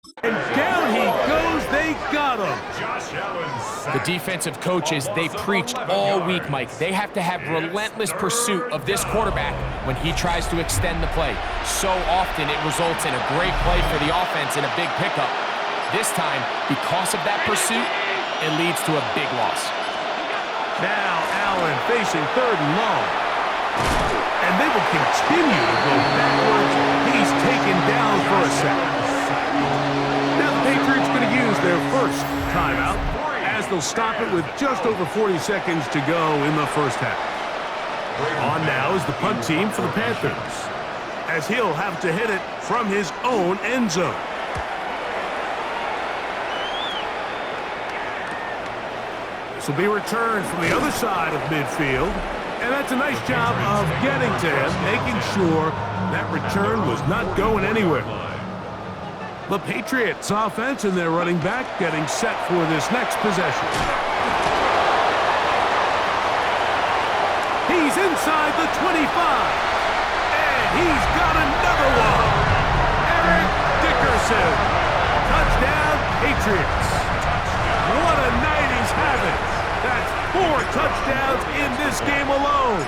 And down he goes. They got him. The defensive coaches, they preached all week, Mike. They have to have relentless pursuit of this quarterback when he tries to extend the play. So often it results in a great play for the offense and a big pickup. This time, because of that pursuit, it leads to a big loss. Now Allen facing 3rd and long. And they will continue to go backwards. He's taken down for a second. Now the Patriots going to use their first timeout as they'll stop it with just over 40 seconds to go in the first half. On now is the punt team for the Panthers, as he'll have to hit it from his own end zone. This will be returned from the other side of midfield, and that's a nice job of getting to him, making sure that return was not going anywhere. The Patriots offense and their running back getting set for this next possession. He's inside the 25. And he's got another one. Eric Dickerson. Touchdown, Patriots. What a night he's having. That's 4 touchdowns in this game alone.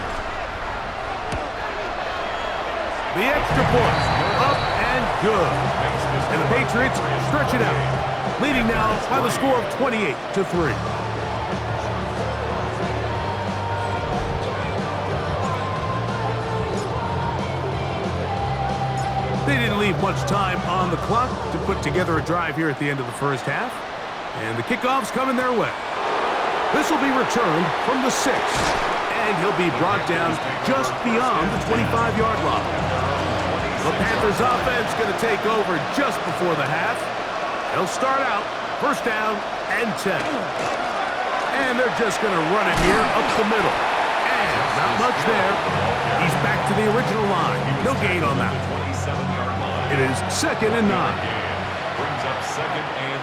The extra point. Up and good. And the Patriots stretch it out, leading now by the score of 28-3. They didn't leave much time on the clock to put together a drive here at the end of the first half, and the kickoff's coming their way. This will be returned from the 6, and he'll be brought down just beyond the 25-yard line. The Panthers offense going to take over just before the half. They'll start out first down and 10. And they're just going to run it here up the middle. And not much there. He's back to the original line. No gain on that. It is 2nd and 9. Brings up 2nd and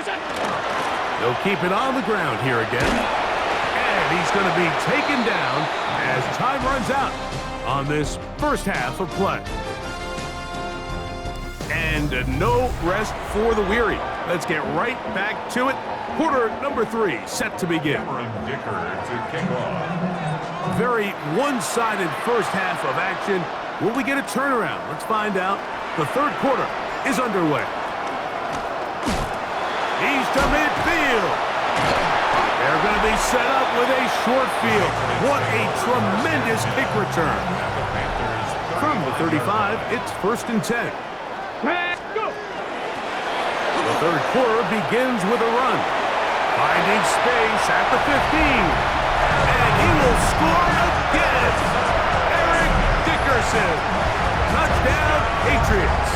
9. They'll keep it on the ground here again. And he's going to be taken down as time runs out on this first half of play. And no rest for the weary. Let's get right back to it. Quarter number 3 set to begin. Dicker to kick off. Very one-sided first half of action. Will we get a turnaround? Let's find out. The third quarter is underway. He's to midfield. They're going to be set up with a short field. What a tremendous kick return. From the 35, it's 1st and 10. The third quarter begins with a run. Finding space at the 15. And he will score again. Eric Dickerson. Touchdown, Patriots.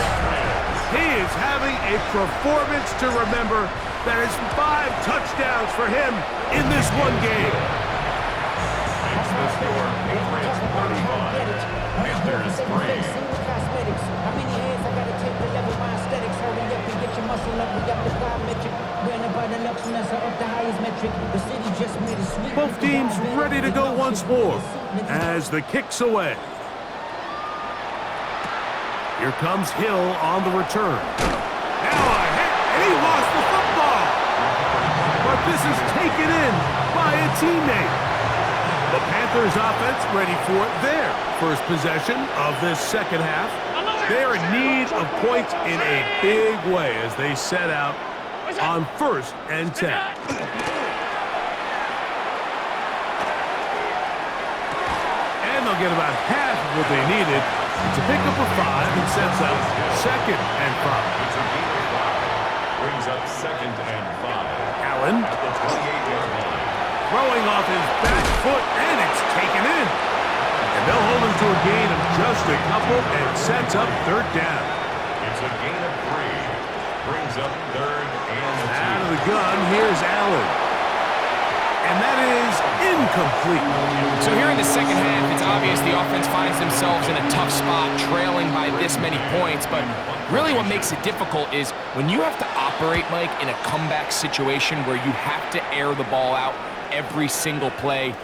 He is having a performance to remember. That is 5 touchdowns for him in this one game. Makes the score Patriots 35, Panthers 3. How many hands I gotta take to level my aesthetics? Hurry up and get your muscle up. We got the plyometric. When about the luxury, that's up the highest metric. The city just made a sweet. Both teams ready to go once more as the kick's away. Here comes Hill on the return. Now a hit, and he lost the football. But this is taken in by a teammate. The Panthers offense ready for their first possession of this second half. They are in need of points in a big way as they set out on 1st and 10. And they'll get about half of what they needed to pick up a 5 and sets up 2nd and 5. It's a gain of 5. Brings up 2nd and 5. Allen At the 28-yard line. throwing off his back foot, and it's taken in. And they'll hold him to a gain of just a couple and sets up 3rd down. It's a gain of 3. Brings up 3rd and 2. Out of the gun, here's Allen. And that is incomplete. So here in the second half, it's obvious the offense finds themselves in a tough spot, trailing by this many points. But really what makes it difficult is when you have to operate, Mike, in a comeback situation where you have to air the ball out every single play,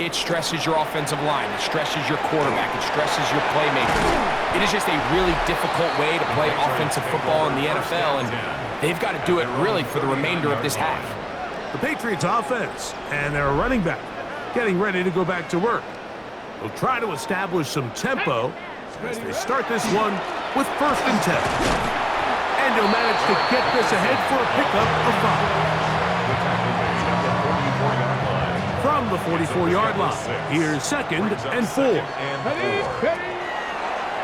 it stresses your offensive line. It stresses your quarterback. It stresses your playmakers. It is just a really difficult way to play offensive football in the NFL, and they've got to do it really for the remainder of this half. The Patriots offense and their running back getting ready to go back to work. They'll try to establish some tempo as they start this one with 1st and 10. And he'll manage to get this ahead for a pickup of 5. From the 44-yard line, here's 2nd and 4.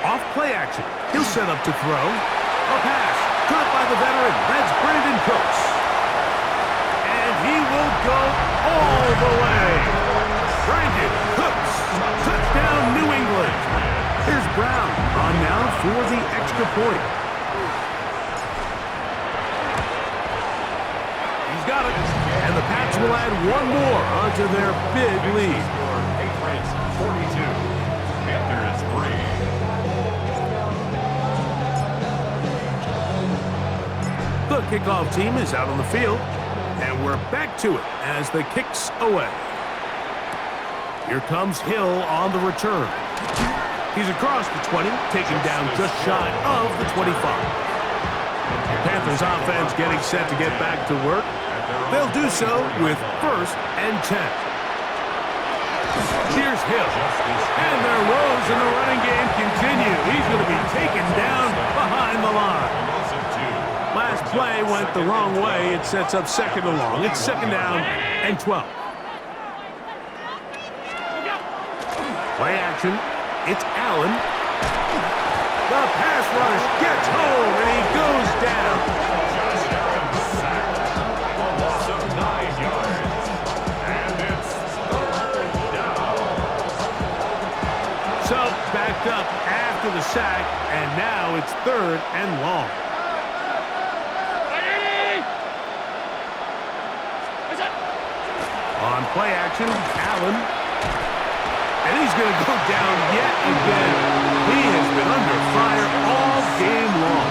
Off play action, he'll set up to throw. A pass, caught by the veteran, that's Brandon Cooks. And he will go all the way. Brandon Cooks, touchdown New England. Here's Brown on now for the extra point. He's got it. And the Pats will add one more onto their big lead. Patriots 42, Panthers 3. The kickoff team is out on the field. And we're back to it as the kick's away. Here comes Hill on the return. He's across the 20, taken down just shy of the 25. The Panthers offense getting set to get back to work. They'll do so with 1st and 10. Here's Hill. And their woes in the running game continue. He's going to be taken down behind the line. Last play went the wrong way. It sets up 2nd and long. It's 2nd down and 12. Play action. It's Allen. The pass rush gets home, and he goes down. Sacked. A loss of 9 yards. And it's 3rd down. So, backed up after the sack, and now it's 3rd and long. On play action, Allen. And he's going to go down yet again. He has been under fire all game long.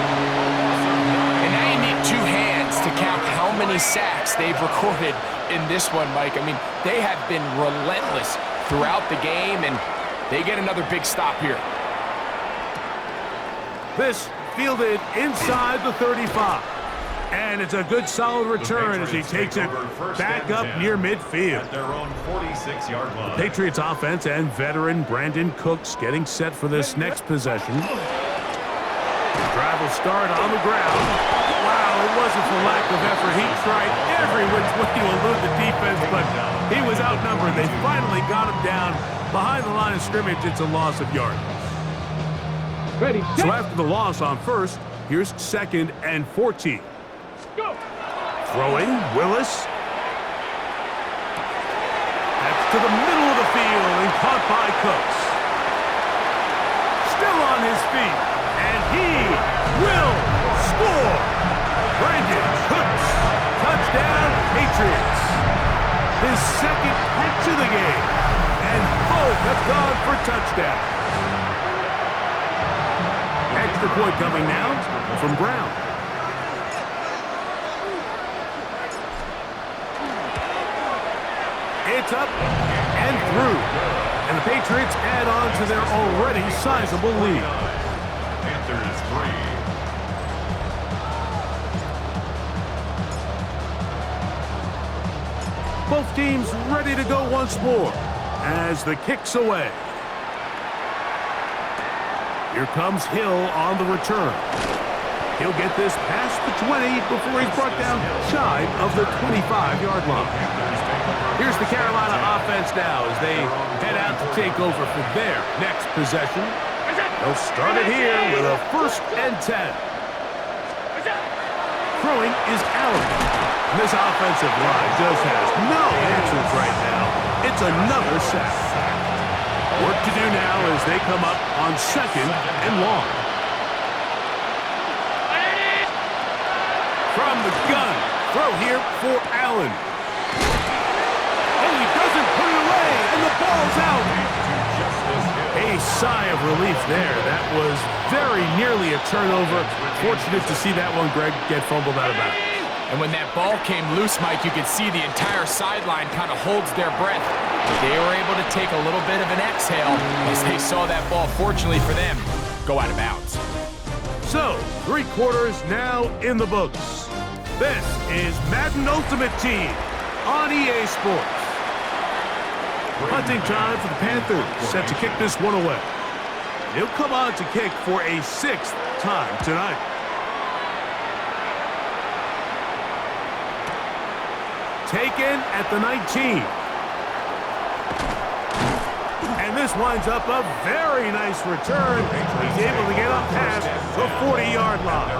And now you need 2 hands to count how many sacks they've recorded in this one, Mike. I mean, they have been relentless throughout the game, and they get another big stop here. This fielded inside the 35. And it's a good solid return as he takes it back up near midfield. At their own 46-yard line. Patriots offense and veteran Brandon Cooks getting set for this next possession. Drive will start on the ground. Wow, it wasn't for lack of effort. He tried every which way to elude the defense, but he was outnumbered. They finally got him down behind the line of scrimmage. It's a loss of yards. So after the loss on 1st, here's 2nd and 14. Throwing, Willis. That's to the middle of the field and caught by Cooks. Still on his feet, and he will score. Brandon Cooks, touchdown Patriots. His 2nd catch of the game, and both have gone for touchdown. Extra point coming now from Brown. It's up and through. And the Patriots add on to their already sizable lead. Panthers 3. Both teams ready to go once more as the kick's away. Here comes Hill on the return. He'll get this past the 20 before he's brought down shy of the 25-yard line. Here's the Carolina offense now as they head out to take over for their next possession. They'll start it here with a 1st and 10. Throwing is Allen. This offensive line just has no answers right now. It's another sack. Work to do now as they come up on 2nd and long. From the gun, throw here for Allen. And he doesn't put it away, and the ball's out. A sigh of relief there. That was very nearly a turnover. Fortunate to see that one, Greg, get fumbled out of bounds. And when that ball came loose, Mike, you could see the entire sideline kind of holds their breath. They were able to take a little bit of an exhale as they saw that ball, fortunately for them, go out of bounds. So, 3 quarters now in the books. This is Madden Ultimate Team on EA Sports. Punting time for the Panthers, set to kick this one away. He'll come on to kick for a 6th time tonight. Taken at the 19. And this winds up a very nice return. He's able to get up past the 40-yard line.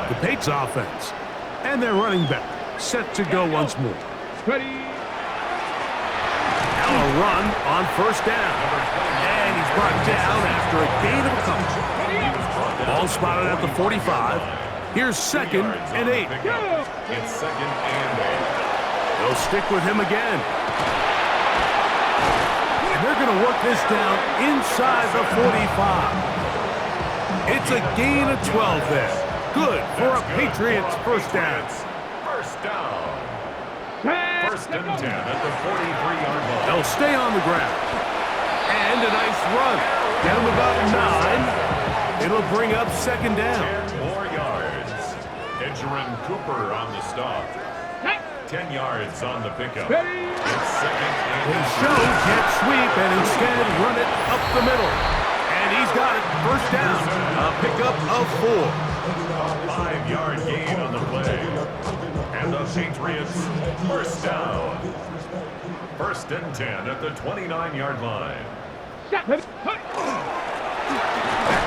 The Patriots offense and their running back set to go once more. Ready. Now a run on 1st down. And he's brought down after a gain of a couple. Ball spotted at the 45. Here's 2nd and 8. It's 2nd and 8. They'll stick with him again. And they're going to work this down inside the 45. It's a gain of 12 there. Good for a Patriots 1st down. First down. 1st and 10 at the 43-yard line. They'll stay on the ground. And a nice run. Get him about 9. It'll bring up 2nd down. 10 more yards. Edgerrin Cooper on the stop. 10 yards on the pickup. It's 2nd and They show jet sweep and instead run it up the middle. And he's got it. 1st down. A pickup of 4. a 5-yard gain on the play. And the Patriots 1st down. 1st and 10 at the 29-yard line. Back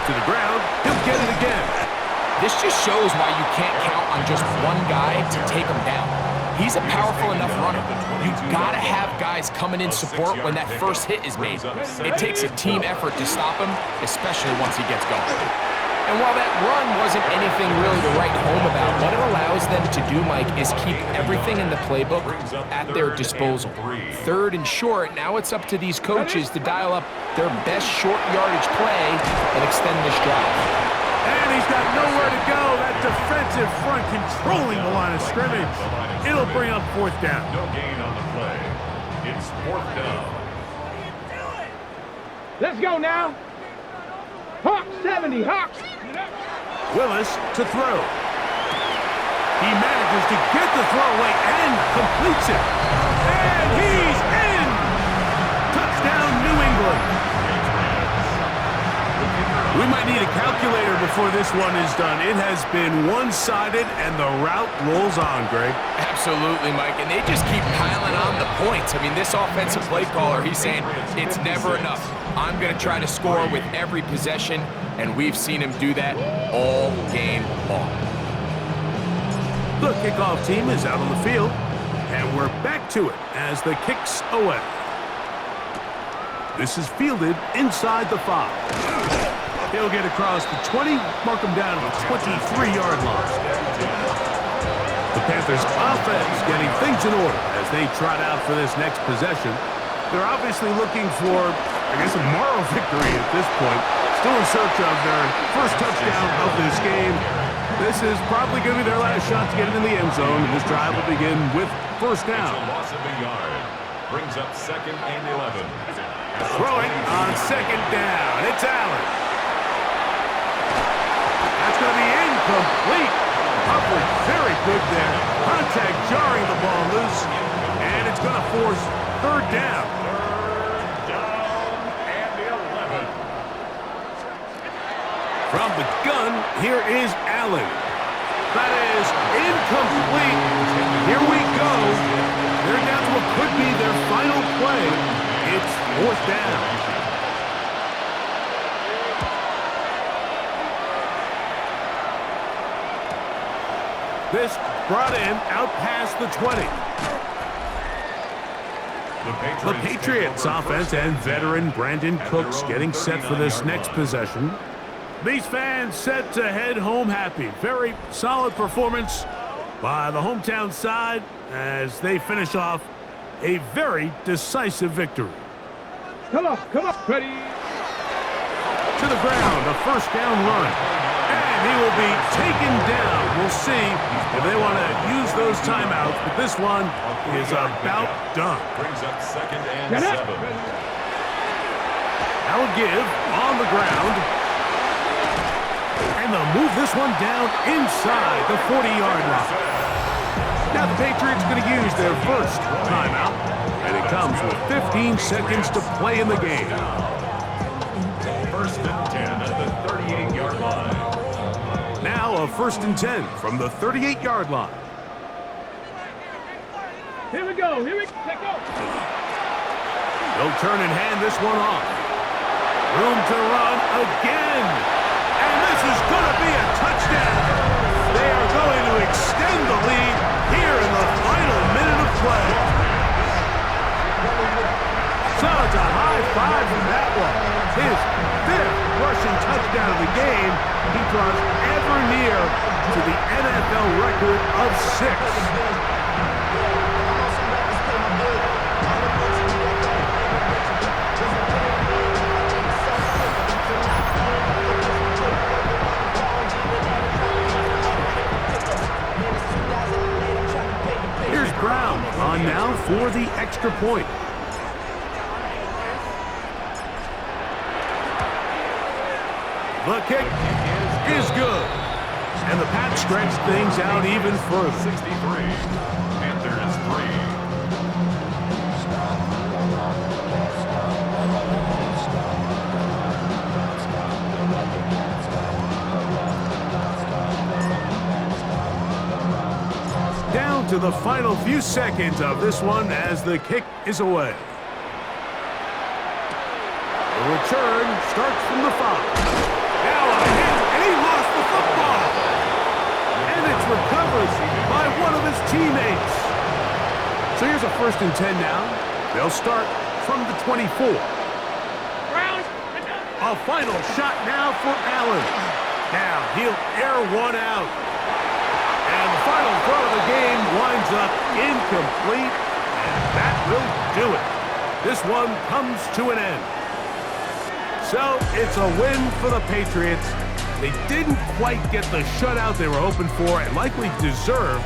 to the ground. He'll get it again. This just shows why you can't count on just one guy to take him down. He's a powerful enough runner. You've got to have guys coming in support when that first hit is made. It takes a team effort to stop him, especially once he gets going. And while that run wasn't anything really to write home about, what it allows them to do, Mike, is keep everything in the playbook at their disposal. 3rd and short, now it's up to these coaches to dial up their best short yardage play and extend this drive. And he's got nowhere to go. That defensive front controlling the line of scrimmage. It'll bring up 4th down. No gain on the play. It's 4th down. Let's go now. Hawk 70, Hawks. Willis to throw. He manages to get the throw away and completes it. And he's in! Touchdown, New England. We might need a calculator before this one is done. It has been one-sided, and the route rolls on, Greg. Absolutely, Mike, and they just keep piling on the points. I mean, this offensive play caller, he's saying it's never enough. I'm going to try to score with every possession, and we've seen him do that all game long. The kickoff team is out on the field, and we're back to it as the kick's away. This is fielded inside the 5. He'll get across the 20, mark him down to the 23-yard line. The Panthers offense getting things in order as they trot out for this next possession. They're obviously looking for, I guess, a moral victory at this point. Still in search of their first touchdown of this game. This is probably going to be their last shot to get it in the end zone, and this drive will begin with 1st down. It's a loss of a yard. Brings up 2nd and 11. Throwing on 2nd down. It's Allen. That's going to be incomplete. Coverage very good there. Contact jarring the ball loose. And it's going to force 3rd down. 3rd down and 11. From the gun, here is Allen. That is incomplete. Here we go. They're down to what could be their final play. It's 4th down. This brought in out past the 20. The Patriots offense and veteran Brandon Cooks getting set for this next possession. These fans set to head home happy. Very solid performance by the hometown side as they finish off a very decisive victory. Come on, ready. To the ground, a 1st down run. And And he will be taken down. We'll see if they want to use those timeouts, but this one is about done. Brings up 2nd and 7. Now a give on the ground. And they'll move this one down inside the 40-yard line. Now the Patriots are going to use their first timeout, and it comes with 15 seconds to play in the game. 1st and 10 at the 38-yard line. Now a 1st and 10 from the 38-yard line. Here we go. Here we go. They'll turn and hand this one off. Room to run again. And this is going to be a touchdown. They are going to extend the lead here in the final minute of play. So it's a high five from that one. His 5th rushing touchdown of the game. He draws ever near to the NFL record of 6. Here's Brown on now for the extra point. The kick is good. And the Pats stretch things out even further. 63. Panthers 3. Down to the final few seconds of this one as the kick is away. The return starts from the 5. Now a hit, and he lost the football. And it's recovered by one of his teammates. So here's a 1st and 10 now. They'll start from the 24. A final shot now for Allen. Now he'll air one out. And the final throw of the game winds up incomplete. And that will do it. This one comes to an end. So it's a win for the Patriots. They didn't quite get the shutout they were hoping for and likely deserved.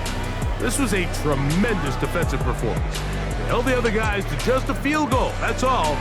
This was a tremendous defensive performance. They held the other guys to just a field goal. That's all.